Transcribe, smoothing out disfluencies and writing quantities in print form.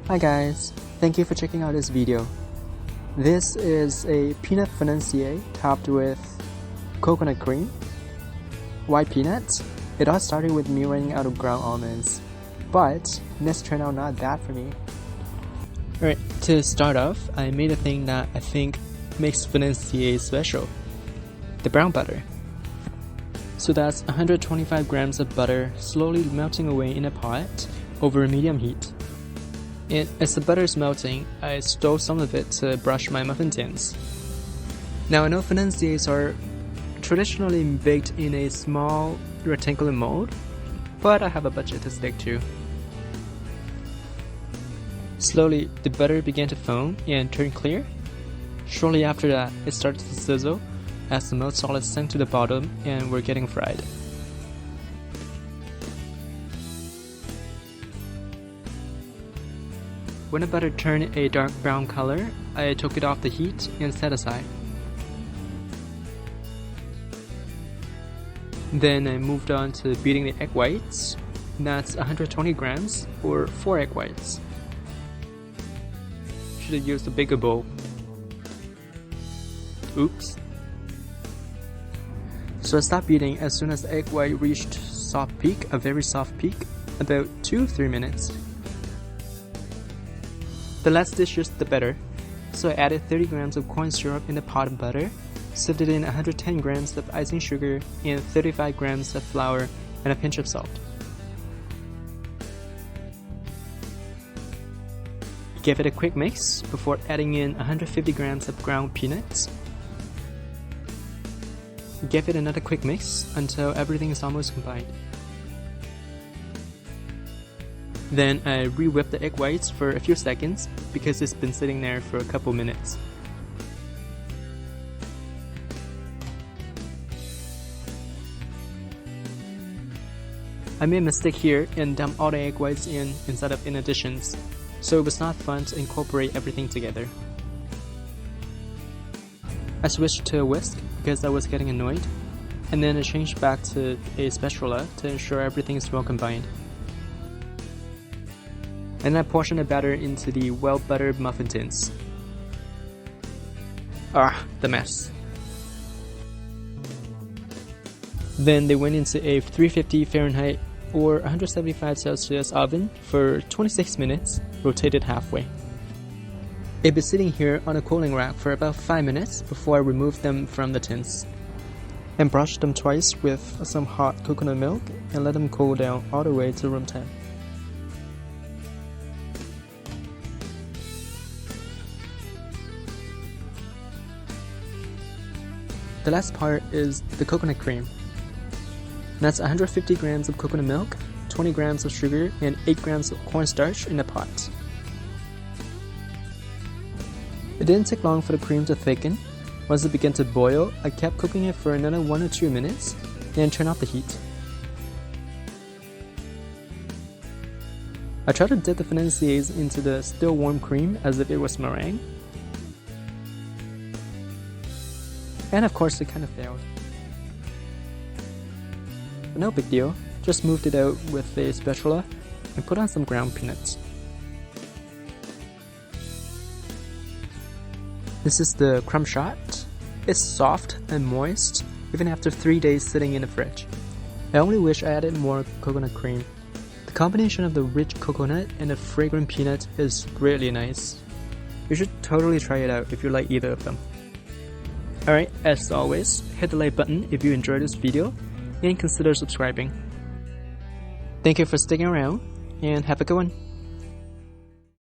Hi guys, thank you for checking out this video. This is a peanut financier topped with coconut cream, white peanuts. It all started with me running out of ground almonds, but this turned out not bad for me. Alright, to start off, I made a thing that I think makes financier special, the brown butter. So that's 125 grams of butter slowly melting away in a pot over a medium heat. And as the butter is melting, I stole some of it to brush my muffin tins. Now I know financiers are traditionally baked in a small rectangular mold, but I have a budget to stick to. Slowly, the butter began to foam and turn clear. Shortly after that, it started to sizzle as the molten solids sank to the bottom and were getting fried. When the butter turned a dark brown color, I took it off the heat and set aside. Then I moved on to beating the egg whites. That's 120 grams or 4 egg whites. Should have used a bigger bowl. Oops. So I stopped beating as soon as the egg white reached soft peak, a very soft peak, about 2-3 minutes. The less dishes, the better. So I added 30 grams of corn syrup in the pot of butter, sifted in 110 grams of icing sugar, and 35 grams of flour, and a pinch of salt. Give it a quick mix before adding in 150 grams of ground peanuts. Give it another quick mix until everything is almost combined. Then I re-whip the egg whites for a few seconds because it's been sitting there for a couple minutes. I made a mistake here and dumped all the egg whites in instead of in additions, so it was not fun to incorporate everything together. I switched to a whisk because I was getting annoyed, and then I changed back to a spatula to ensure everything is well combined. And I portioned the batter into the well-buttered muffin tins. The mess. Then they went into a 350 Fahrenheit or 175 Celsius oven for 26 minutes, rotated halfway. It'd been sitting here on a cooling rack for about 5 minutes before I removed them from the tins, and brushed them twice with some hot coconut milk and let them cool down all the way to room temp. The last part is the coconut cream. That's 150 grams of coconut milk, 20 grams of sugar, and 8 grams of cornstarch in a pot. It didn't take long for the cream to thicken. Once it began to boil, I kept cooking it for another 1 or 2 minutes, and turned off the heat. I tried to dip the financiers into the still warm cream as if it was meringue. And of course it kind of failed. But no big deal, just moved it out with a spatula and put on some ground peanuts. This is the crumb shot. It's soft and moist, even after 3 days sitting in the fridge. I only wish I added more coconut cream. The combination of the rich coconut and the fragrant peanut is really nice. You should totally try it out if you like either of them. Alright, as always, hit the like button if you enjoyed this video, and consider subscribing. Thank you for sticking around, and have a good one.